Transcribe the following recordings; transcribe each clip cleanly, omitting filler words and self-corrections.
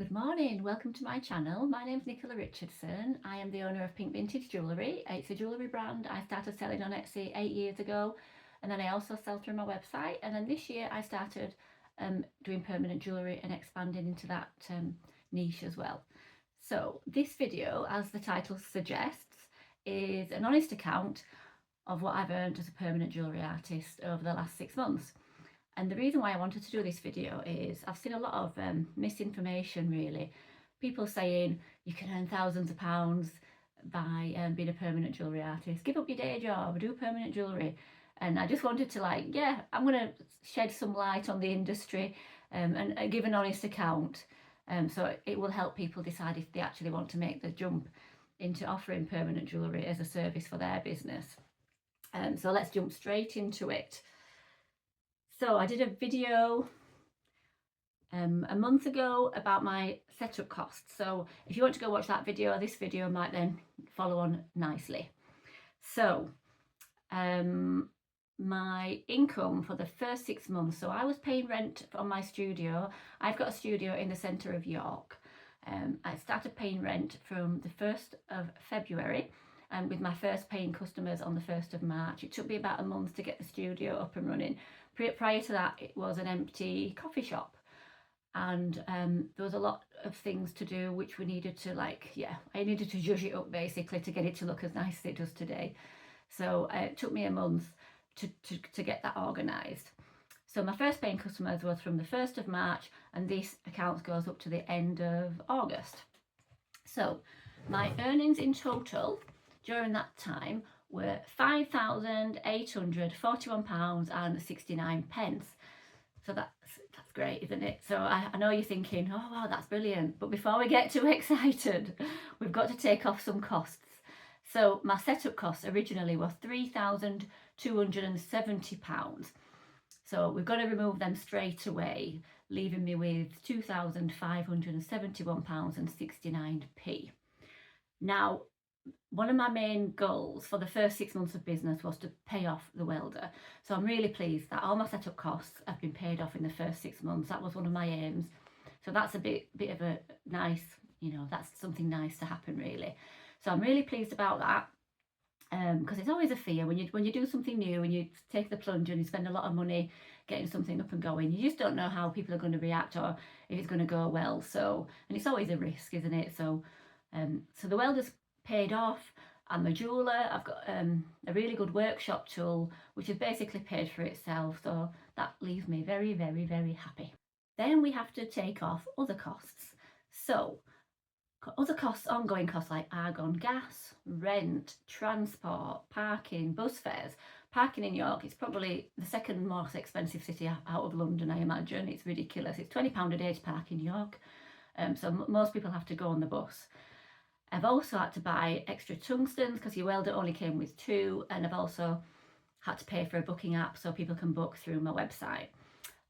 Good morning, welcome to my channel. My name's Nicola Richardson. I am the owner of Pink Vintage Jewellery. It's a jewellery brand I started selling on Etsy 8 years ago, and then I also sell through my website, and then this year I started doing permanent jewellery and expanding into that niche as well. So this video, as the title suggests, is an honest account of what I've earned as a permanent jewellery artist over the last 6 months. And the reason why I wanted to do this video is I've seen a lot of misinformation, really. People saying you can earn thousands of pounds by being a permanent jewellery artist. Give up your day job, do permanent jewellery. And I just wanted to I'm going to shed some light on the industry and give an honest account. So it will help people decide if they actually want to make the jump into offering permanent jewellery as a service for their business. So let's jump straight into it. So I did a video a month ago about my setup costs. So if you want to go watch that video, this video might then follow on nicely. So my income for the first 6 months, so I was paying rent on my studio. I've got a studio in the centre of York. I started paying rent from the 1st of February and with my first paying customers on the 1st of March. It took me about a month to get the studio up and running. Prior to that, it was an empty coffee shop, and there was a lot of things to do which we needed to I needed to zhuzh it up basically to get it to look as nice as it does today. So it took me a month to get that organised. So my first paying customers was from the 1st of March, and this account goes up to the end of August. So my earnings in total during that time were £5,841.69. So that's great, isn't it? So I know you're thinking, oh wow, that's brilliant. But before we get too excited, we've got to take off some costs. So my setup costs originally were £3,270. So we've got to remove them straight away, leaving me with £2,571.69. Now, one of my main goals for the first 6 months of business was to pay off the welder. So I'm really pleased that all my setup costs have been paid off in the first 6 months. That was one of my aims. So that's a bit of a nice, that's something nice to happen, really. So I'm really pleased about that. Because it's always a fear when you do something new and you take the plunge and you spend a lot of money getting something up and going. You just don't know how people are going to react or if it's going to go well. So, and it's always a risk, isn't it? So the welder's paid off. I'm a jeweler. I've got a really good workshop tool which has basically paid for itself, so that leaves me very, very, very happy. Then we have to take off other costs. So other costs, ongoing costs like argon, gas, rent, transport, parking, bus fares. Parking in York is probably the second most expensive city out of London, I imagine. It's ridiculous. It's £20 a day to park in York, so most people have to go on the bus. I've also had to buy extra tungstens because your welder only came with 2, and I've also had to pay for a booking app so people can book through my website.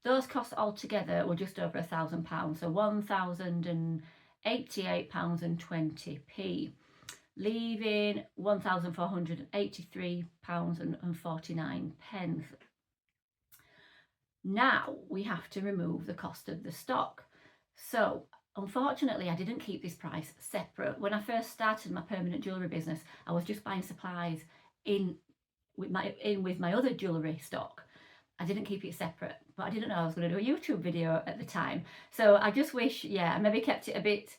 Those costs altogether were just over £1,000, so £1,088.20, leaving £1,483.49. Now we have to remove the cost of the stock. So unfortunately, I didn't keep this price separate. When I first started my permanent jewellery business, I was just buying supplies in with my other jewellery stock. I didn't keep it separate, but I didn't know I was going to do a YouTube video at the time. So I just wish, I maybe kept it a bit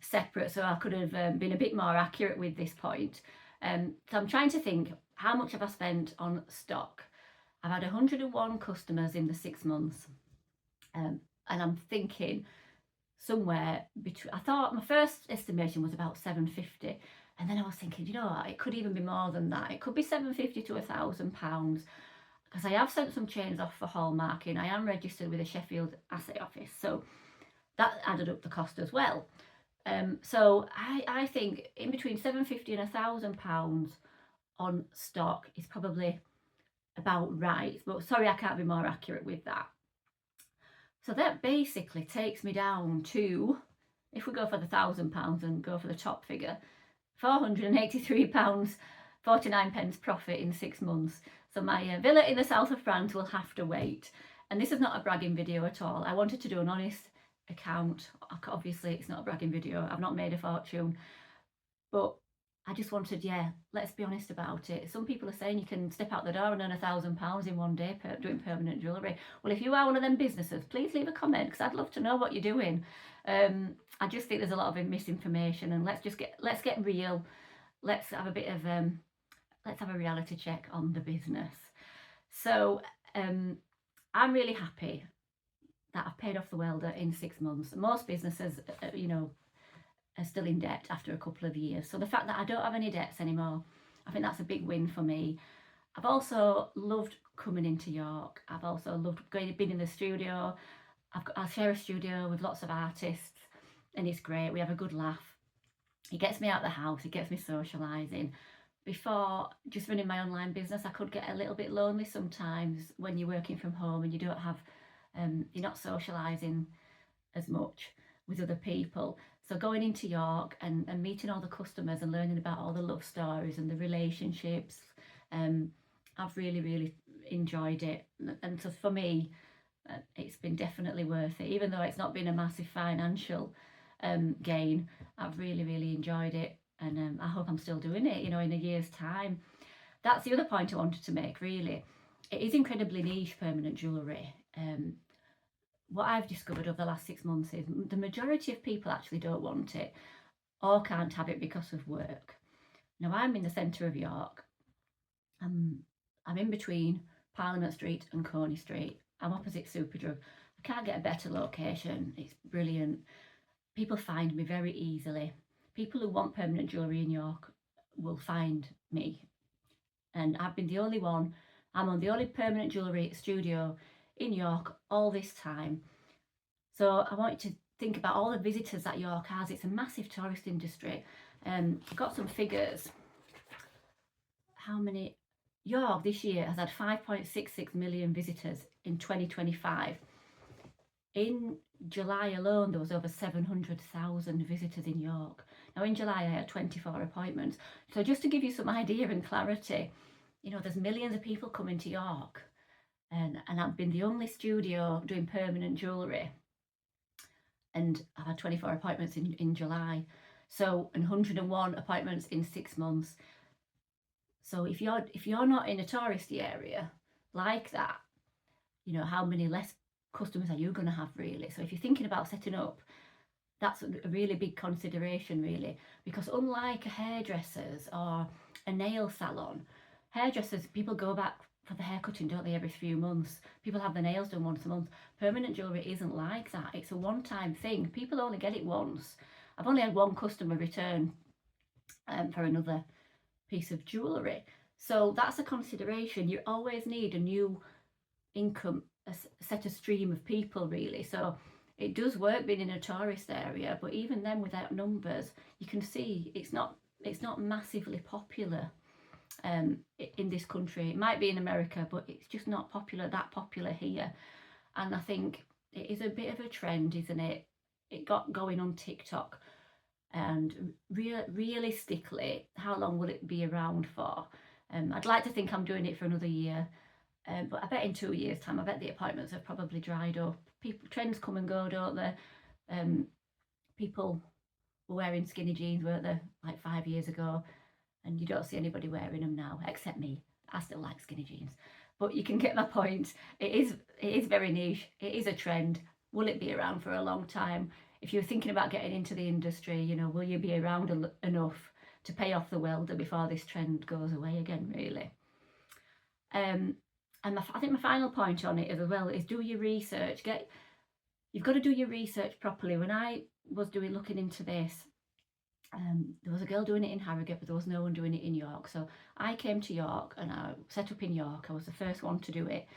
separate so I could have been a bit more accurate with this point. So I'm trying to think, how much have I spent on stock? I've had 101 customers in the 6 months, and I'm thinking somewhere between, I thought my first estimation was about 750, and then I was thinking, it could even be more than that. It could be 750 to £1,000, because I have sent some chains off for hallmarking. I am registered with the Sheffield Asset Office, so that added up the cost as well. So I think in between 750 and £1,000 on stock is probably about right, but sorry, I can't be more accurate with that. So that basically takes me down to, if we go for the £1,000 and go for the top figure, £483.49 profit in 6 months. So my villa in the south of France will have to wait. And this is not a bragging video at all. I wanted to do an honest account. Obviously, it's not a bragging video. I've not made a fortune, but I just wanted, yeah, let's be honest about it. Some people are saying you can step out the door and earn £1,000 in one day doing permanent jewellery. Well, if you are one of them businesses, please leave a comment, because I'd love to know what you're doing. I just think there's a lot of misinformation, and let's get real. Let's have a bit of let's have a reality check on the business. So I'm really happy that I've paid off the welder in 6 months. Most businesses, you know, are still in debt after a couple of years. So the fact that I don't have any debts anymore, I think that's a big win for me. I've also loved coming into York. I've also loved being in the studio. I share a studio with lots of artists, and it's great. We have a good laugh. It gets me out of the house. It gets me socialising. Before, just running my online business, I could get a little bit lonely sometimes when you're working from home and you don't have, you're not socialising as much with other people. So going into York and meeting all the customers and learning about all the love stories and the relationships, I've really enjoyed it. And so for me, it's been definitely worth it. Even though it's not been a massive financial gain, I've really enjoyed it. And I hope I'm still doing it, you know, in a year's time. That's the other point I wanted to make, really. It is incredibly niche, permanent jewellery. What I've discovered over the last 6 months is the majority of people actually don't want it or can't have it because of work. Now, I'm in the centre of York. I'm in between Parliament Street and Coney Street. I'm opposite Superdrug. I can't get a better location. It's brilliant. People find me very easily. People who want permanent jewellery in York will find me. And I've been the only one. I'm on the only permanent jewellery studio in York all this time. So I want you to think about all the visitors that York has. It's a massive tourist industry. I've got some figures. How many? York this year has had 5.66 million visitors in 2025. In July alone, there was over 700,000 visitors in York. Now, in July, I had 24 appointments. So just to give you some idea and clarity, you know, there's millions of people coming to York. And I've been the only studio doing permanent jewellery. And I've had 24 appointments in July. So, and 101 appointments in 6 months. So if you're not in a touristy area like that, you know, how many less customers are you going to have, really? So if you're thinking about setting up, that's a really big consideration, really, because unlike hairdressers or a nail salon, hairdressers, people go back for the haircutting, don't they, every few months. People have their nails done once a month. Permanent jewellery isn't like that. It's a one-time thing. People only get it once. I've only had one customer return for another piece of jewellery. So that's a consideration. You always need a new income, a stream of people, really. So it does work being in a tourist area, but even then, without numbers, you can see it's not massively popular in this country. It might be in America, but it's just not that popular here. And I think it is a bit of a trend, isn't it? It got going on TikTok. And realistically, how long will it be around for? I'd like to think I'm doing it for another year, but I bet in 2 years' time, I bet the appointments have probably dried up. Trends come and go, don't they? People were wearing skinny jeans, weren't they, like 5 years ago, and you don't see anybody wearing them now, except me. I still like skinny jeans, but you can get my point. It is very niche. It is a trend. Will it be around for a long time? If you're thinking about getting into the industry, you know, will you be around enough to pay off the welder before this trend goes away again, really? And I think my final point on it as well is do your research. You've got to do your research properly. When I was looking into this, there was a girl doing it in Harrogate, but there was no one doing it in York. So I came to York and I set up in York. I was the first one to do it.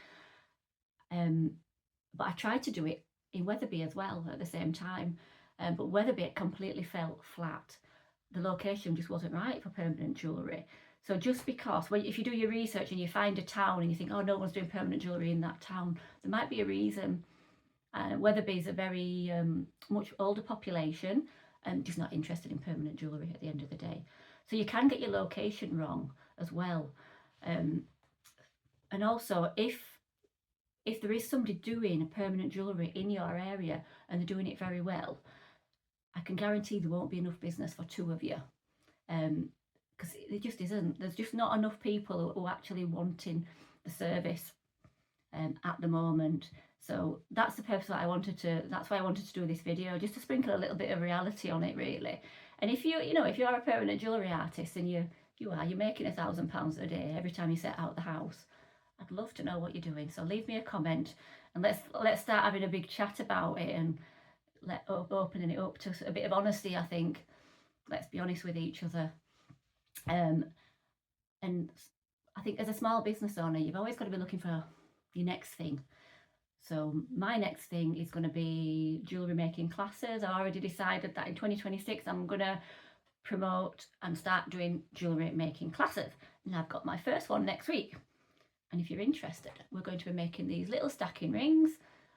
But I tried to do it in Wetherby as well at the same time, but Wetherby completely fell flat. The location just wasn't right for permanent jewellery. So just because, if you do your research and you find a town and you think, oh, no one's doing permanent jewellery in that town, there might be a reason. Wetherby's a very much older population and just not interested in permanent jewellery at the end of the day. So you can get your location wrong as well. And also, if if there is somebody doing a permanent jewellery in your area and they're doing it very well, I can guarantee there won't be enough business for two of you. Because it just isn't. There's just not enough people who are actually wanting the service at the moment. So that's the purpose that that's why I wanted to do this video, just to sprinkle a little bit of reality on it, really. And if you know, if you are a permanent jewellery artist and you're making £1,000 a day every time you set out the house, I'd love to know what you're doing. So leave me a comment and let's start having a big chat about it, and opening it up to a bit of honesty. I think let's be honest with each other. And I think as a small business owner, you've always got to be looking for your next thing. So my next thing is going to be jewellery making classes. I already decided that in 2026 I'm going to promote and start doing jewellery making classes, and I've got my first one next week. And if you're interested, we're going to be making these little stacking rings,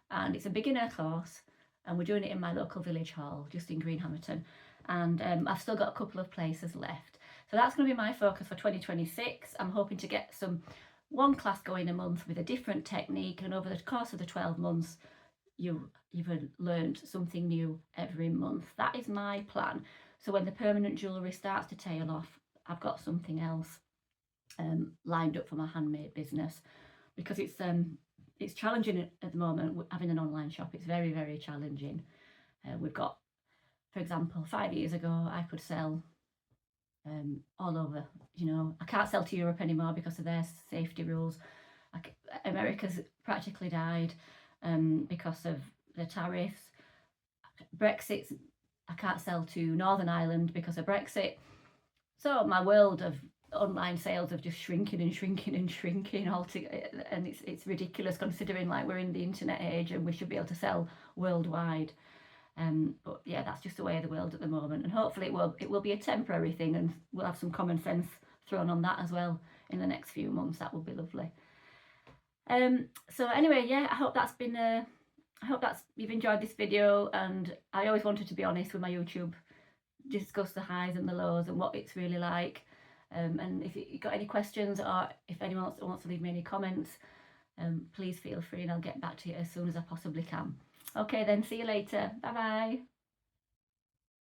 and it's a beginner course, and we're doing it in my local village hall just in Greenhammerton, and I've still got a couple of places left. So that's going to be my focus for 2026. I'm hoping to get one class going a month with a different technique, and over the course of the 12 months you've learned something new every month. That is my plan. So when the permanent jewellery starts to tail off, I've got something else lined up for my handmade business, because it's challenging at the moment having an online shop. It's very, very challenging. We've got, for example, 5 years ago I could sell all over. I can't sell to Europe anymore because of their safety rules. America's practically died because of the tariffs. Brexit, I can't sell to Northern Ireland because of Brexit. So my world of online sales have just shrinking and shrinking and shrinking altogether, and it's ridiculous considering like we're in the internet age and we should be able to sell worldwide. But yeah, that's just the way of the world at the moment, and hopefully it will be a temporary thing, and we'll have some common sense thrown on that as well in the next few months. That will be lovely. So anyway, yeah, I hope you've enjoyed this video, and I always wanted to be honest with my YouTube, discuss the highs and the lows and what it's really like. And if you've got any questions, or if anyone else wants to leave me any comments, please feel free, and I'll get back to you as soon as I possibly can. Okay then, see you later. Bye bye.